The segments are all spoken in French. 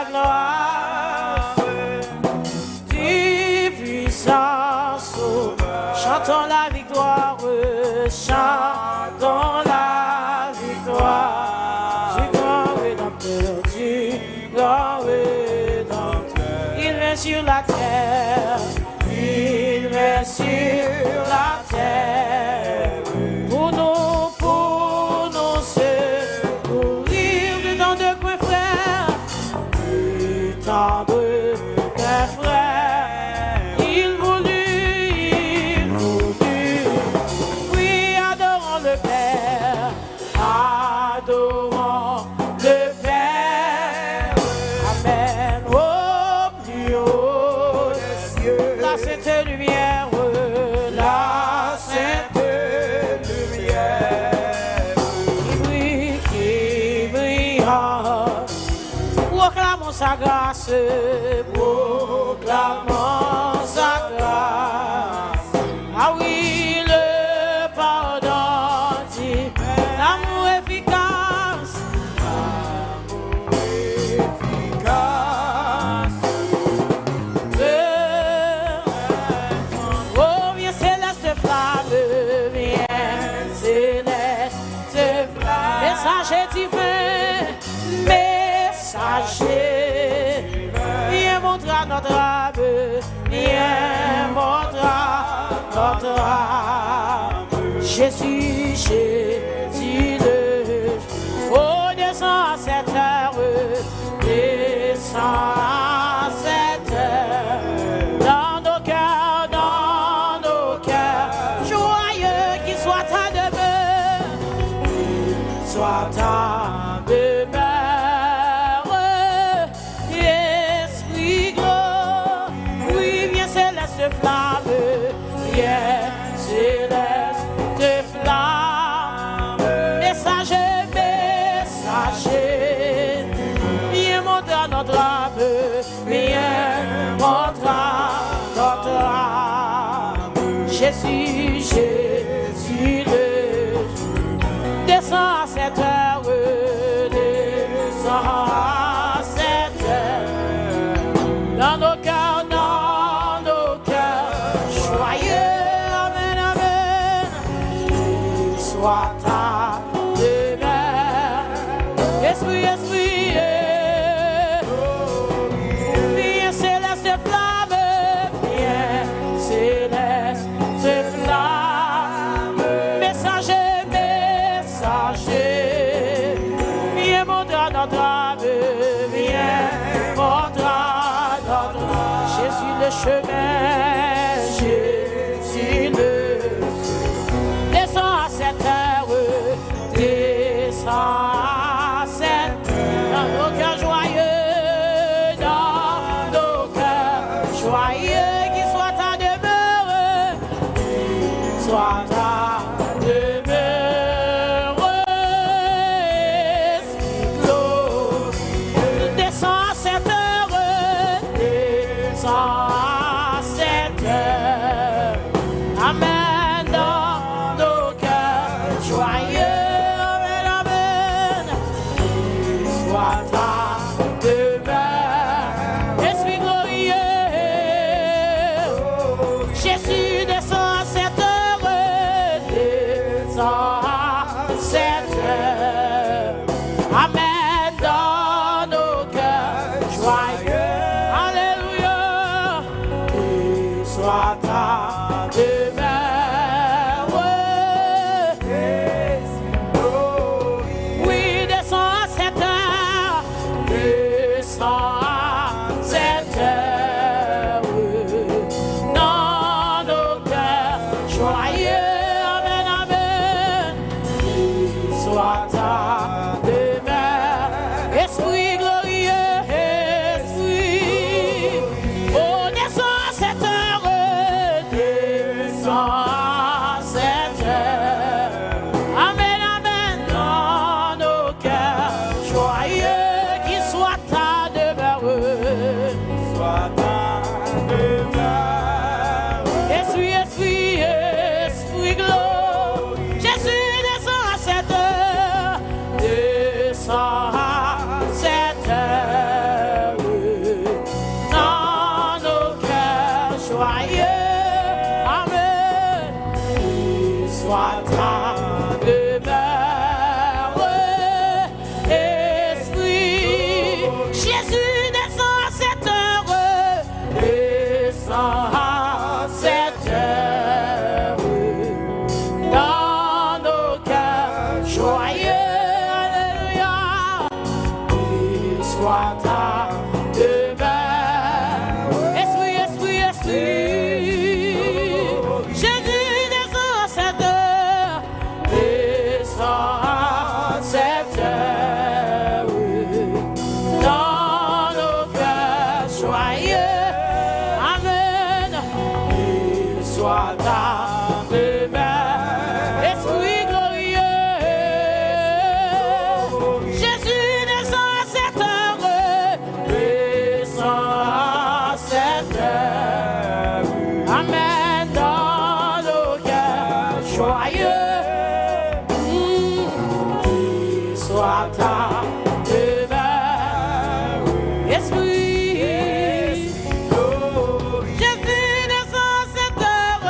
gloire du puissant sauveur. Chantons la victoire, chantons la victoire du grand rédempteur, du grand rédempteur. Il règne sur la terre, il règne sur la terre. Pour nous secourir de tant de coins frères, de tant de frères. Il voulut, oui, adorons le Père, adorons le Père. Amen. Au plus haut des cieux, la sainte lumière, la sainte lumière qui brille. Proclamons sa grâce, proclamons sa grâce. Ah oui, le pardon dit, l'amour efficace, oh, viens céleste flamme, viens céleste flamme, messager divin, messager, viens montrer à notre âme, viens montrer à notre âme. Jésus, Jésus, oh, descends à cette heure, descends à cette heure, dans nos cœurs, joyeux qu'il soit ta demeure, soit ta demeure, Esprit gros, oui, viens céleste flamme, viens céleste flamme, messager, messager, viens montrer à notre âme, viens montrer à notre âme. Jésus, Jésus, descends à cette heure, descends à cette heure, dans nos cœurs, joyeux, amen, amen, soit ta demeure, esprit, esprit, viens céleste flamme, viens céleste flamme, messager, messager, viens montrer à notre âme, viens montrer à notre âme. Jésus le chemin, Jésus le descends à cette heure, descends à cette heure, dans nos cœurs joyeux, dans nos cœurs joyeux, qu'il soit ta demeure, soit ta demeure, Esprit glorieux. Descends à cette heure, descends à cette heure, amen, dans nos cœurs joyeux, amen, amen, soit ta demeure, Esprit glorieux. Jésus descend à cette heure, descend à cette heure, amen, dans nos cœurs joyeux, alléluia, et soit ta demeure, oui, descends à cette heure, descends à cette heure, dans nos cœurs joyeux, amen, amen, soit ta demeure, Esprit glorieux, Esprit ta demeure. Esprit, esprit, esprit, Jésus descend à cette heure, descend à cette heure, dans nos cœurs joyeux. Amen. Il soit ta demeure. Esprit glorieux, Jésus descend à cette heure, descend à cette heure. Amen. Dans nos cœurs joyeux, qu'il soit ta demeure. Esprit, Jésus descend à cette heure,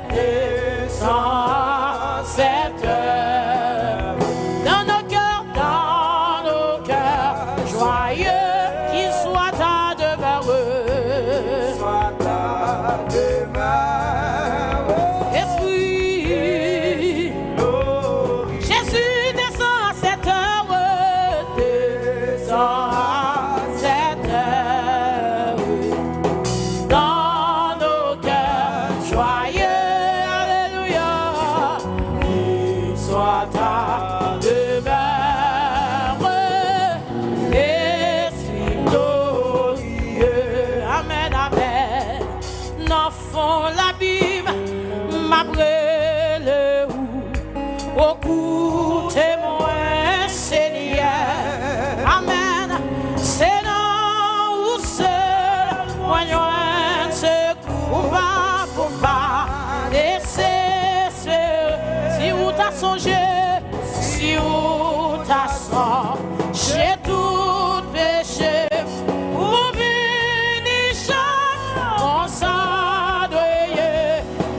descend à cette heure. Dans nos cœurs joyeux, qu'il soit ta demeure. Esprit, Jésus descend à cette heure, descend à cette heure. Dans nos cœurs joyeux, alléluia, qu'il soit ta demeure. Esprit glorieux, amen, amen. N'enfant l'abîme, m'abrele où, au coup témoin, Seigneur. Amen. C'est non ou seul, moyen secours, pour pas laisser si ou t'as songé, si ou t'as songé tout péché, pour bénir chaque consacré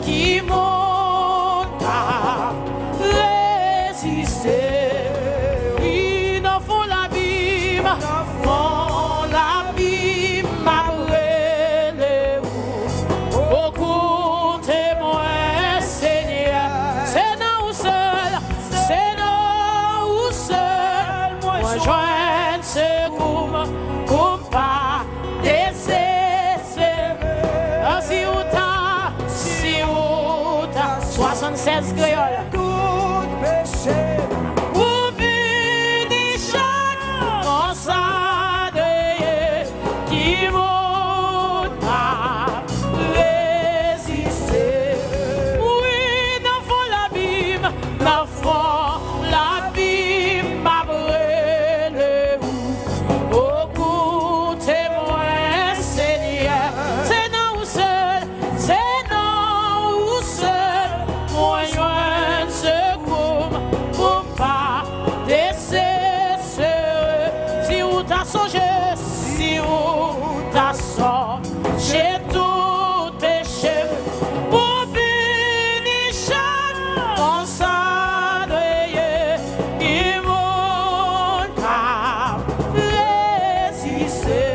qui monte à résister. Ils n'en font l'abîme, m'abrele où, beaucoup témoins, Seigneur. C'est non ou seul, moi joindre secours, pour pas désespérer. Si ou t'as 76 créoles. Pour bénir chaque consacré qui monte à résister. Oui, n'enfant l'abîme, m'abrele où, beaucoup témoins, Seigneur. C'est non ou seul, moi joindre secours, pour pas désespérer. Si ou t'as songé, tout péché, pour bénir chaque consacré qui monte à résister.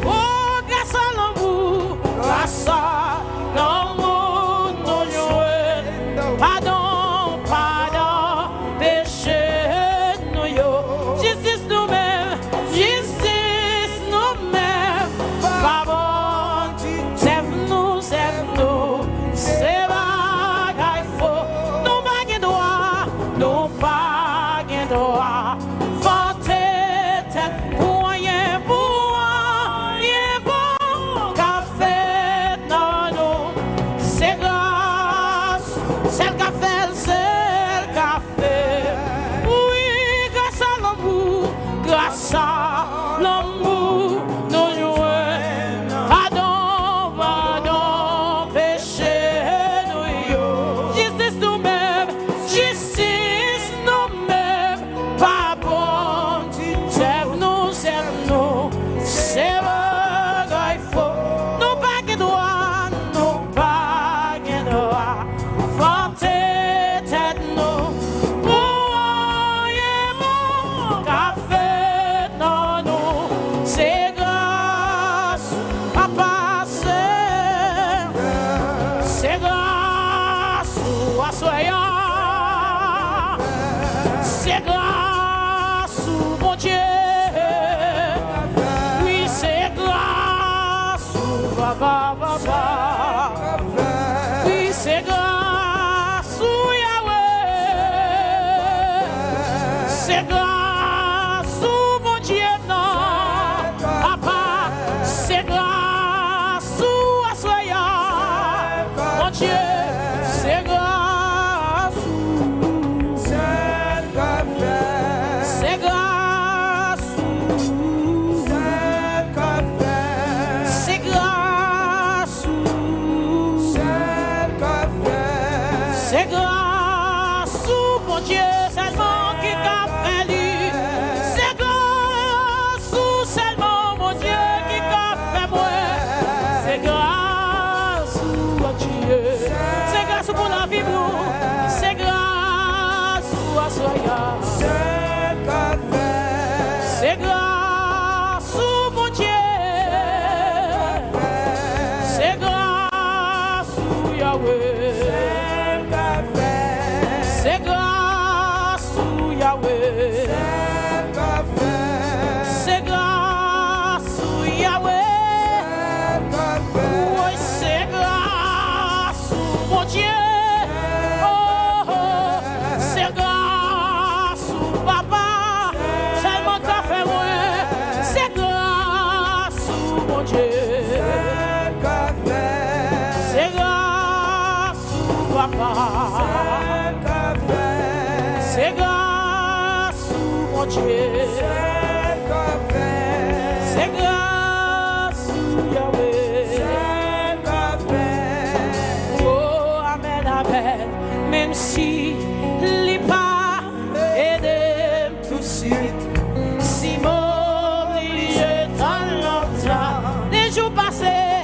Oh, grâce à l'amour, nous jouons. Pardon, péché nous yo. Justice nous-mêmes, Oui, c'est grâce au Yahweh. C'est grâce au mon Dieu, non. Papa, c'est grâce au Assoya. Mon Dieu, c'est grâce. C'est grâce. C'est grâce. C'est grâce. C'est grâce, mon Dieu, seulement qui t'a fait lui. C'est grâce, seulement mon Dieu qui t'a fait moi. C'est grâce, mon Dieu. C'est grâce pour la vie, c'est grâce à Soya. C'est grâce, mon Dieu. C'est grâce, Yahweh. C'est grâce, Yahweh. C'est grâce, Yahweh. Oui, c'est grâce, mon Dieu. Oh, oh. C'est grâce, papa. Seulement t'as fait moi. C'est grâce, mon Dieu. C'est grâce, papa. C'est grâce, mon Dieu. C'est grâce, Yahweh. Oh, amen, amen. Même si les pas aident tout de suite, si m'oblige dans longtemps, des jours passés,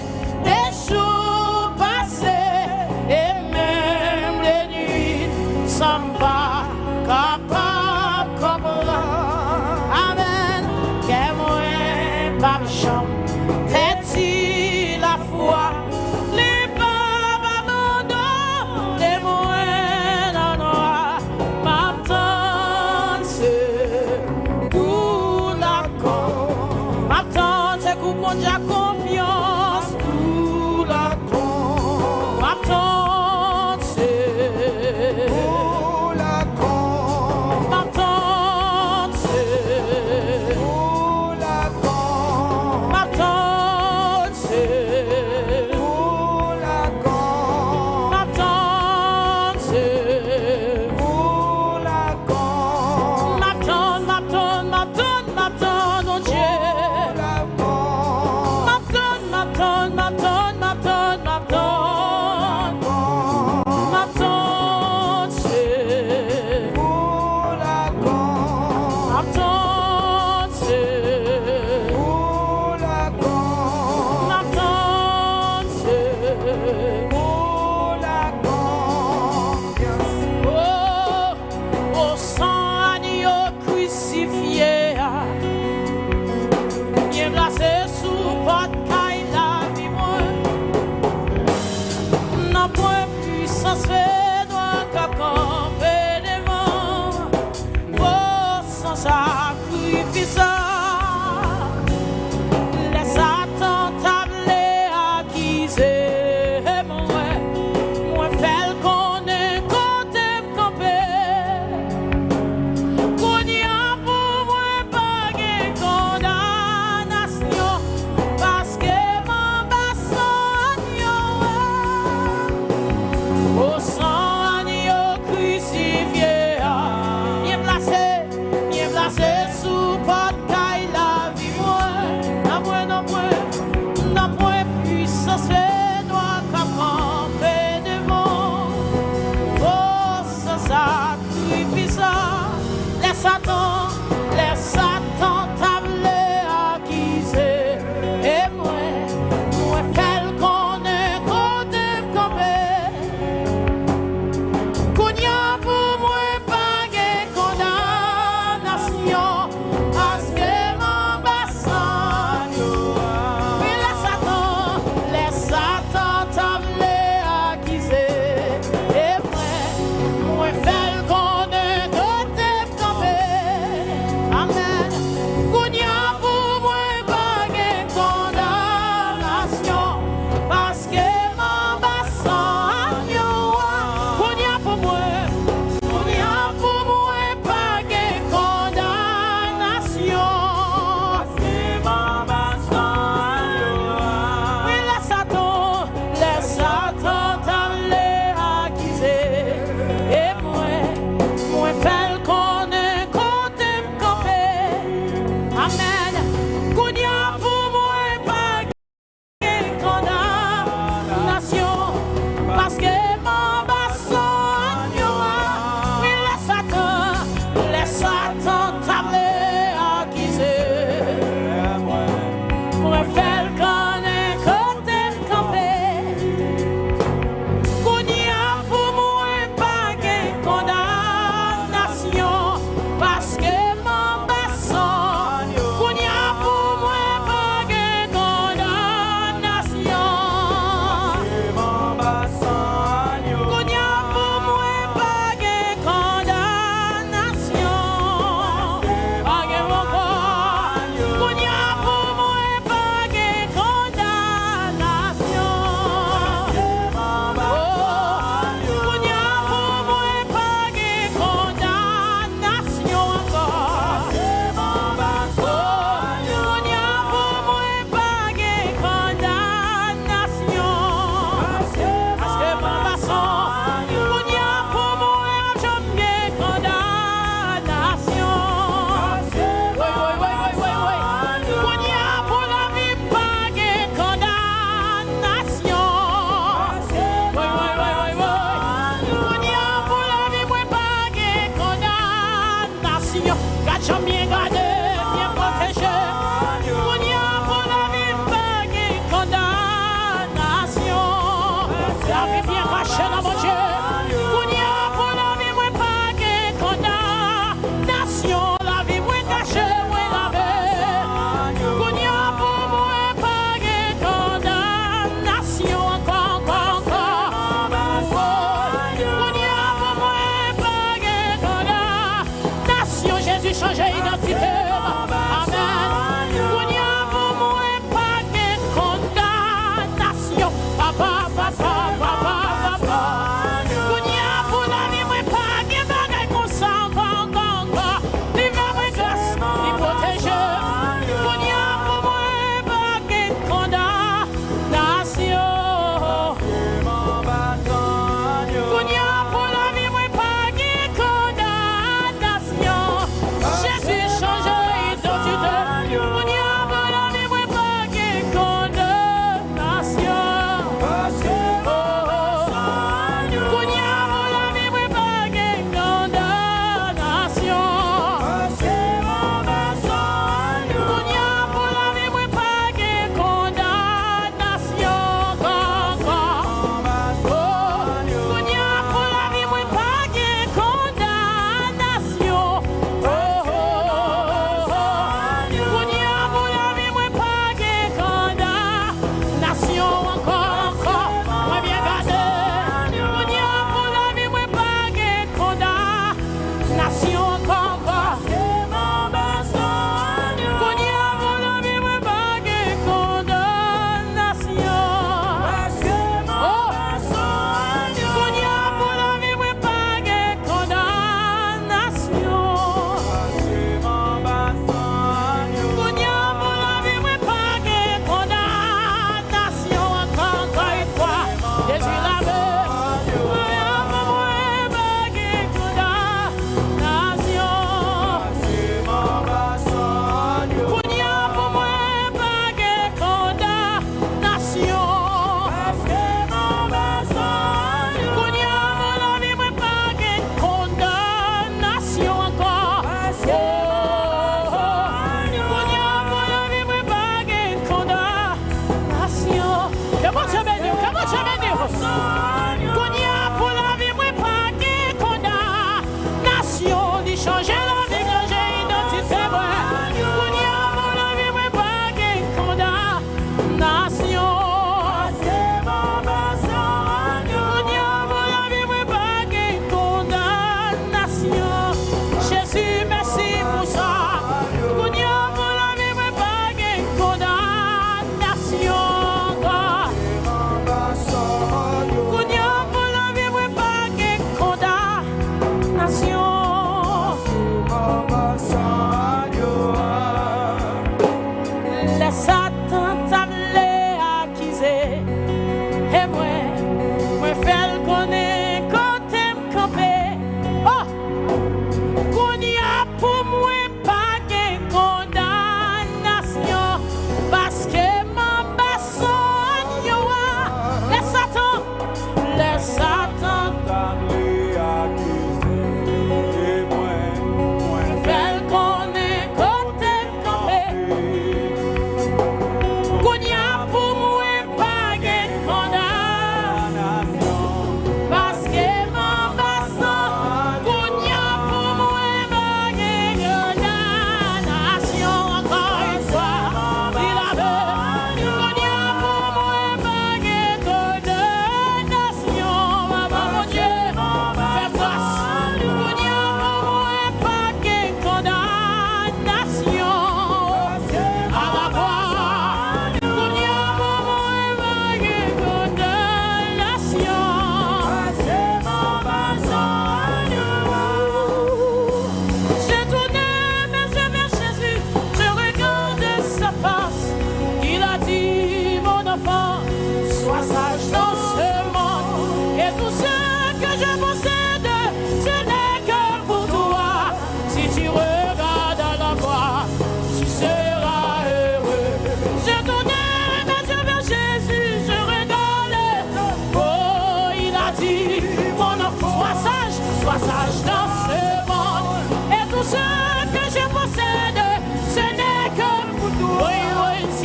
et même les nuits, sans pas capable de comprendre. Amen. Que moi, pas me chambre, fait-il la foi, les babes abandonnent, les moines en noir, m'attendent, c'est pour la con. M'attendent, c'est pour mon Dieu confiance, pour la con. M'attendent, c'est pour la con. M'attendent, c'est pour la con. M'attendent, c'est pour la con. M'attendent, c'est pour la con. M'attendent, mon Dieu. M'attendent,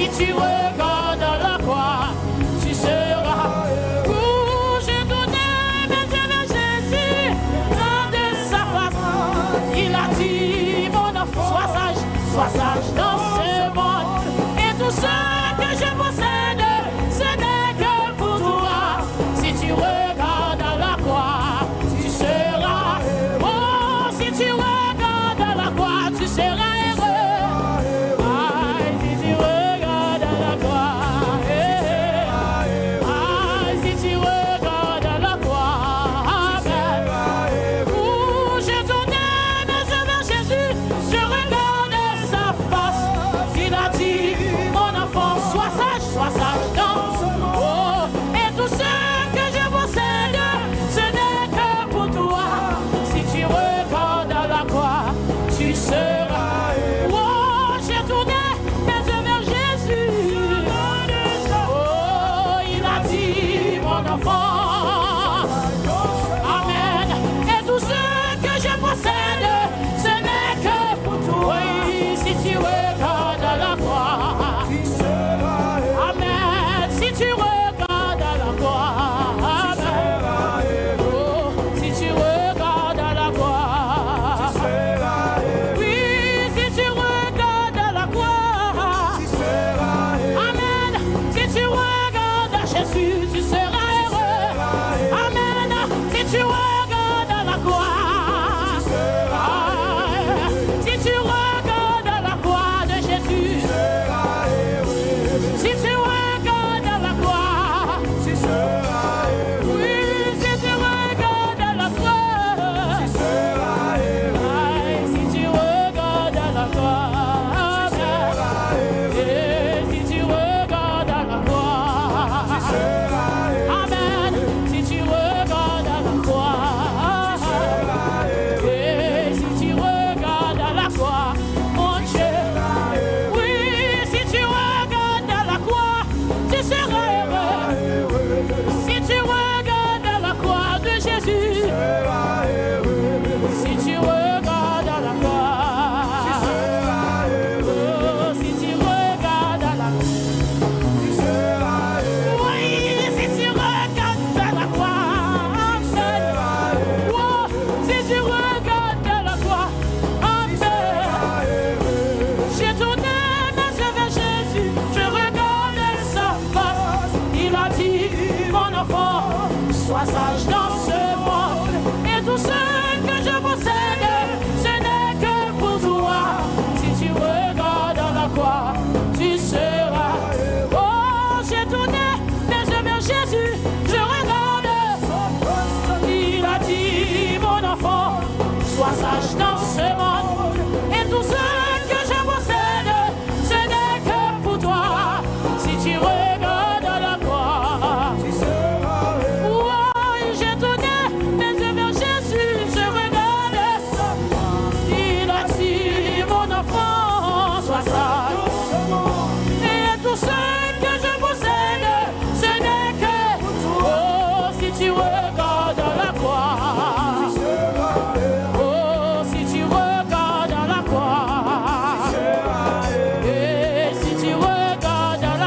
Si tu regardes la croix, tu seras. Où j'ai donné mes yeux vers Jésus, loin de sa face. Il a dit, mon enfant, sois sage dans ce monde. Et tout ce que je possède, ce n'est que pour toi. Si tu regardes la croix, tu seras. Oh, si tu regardes la croix, tu seras.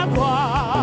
croix.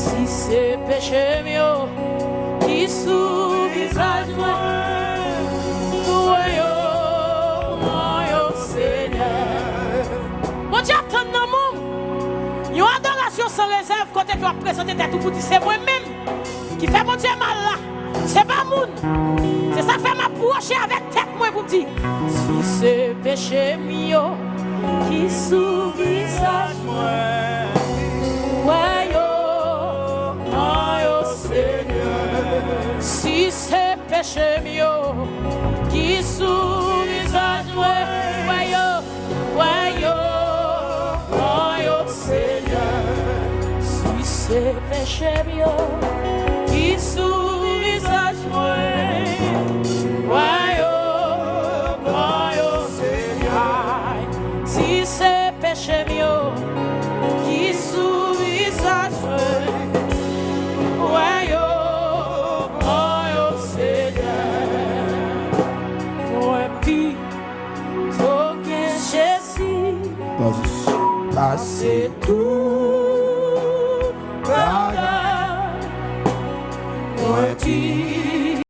Si c'est péché mieux qui sous visage moi, Seigneur. Mon Dieu, attends dans mon. Une adoration sans réserve quand tu vas présenter tout pour dire c'est moi-même qui fait mon Dieu mal là. C'est pas moun. C'est ça que fait m'approcher avec tête moi pour dire si c'est péché mieux qui sous visage moi. Si c'est péché mieux qui sous visage Seigneur. Si c'est péché mieux qui sous visage Seigneur. Si c'est péché mieux qui sous visage c'est tout, pardon, moi tu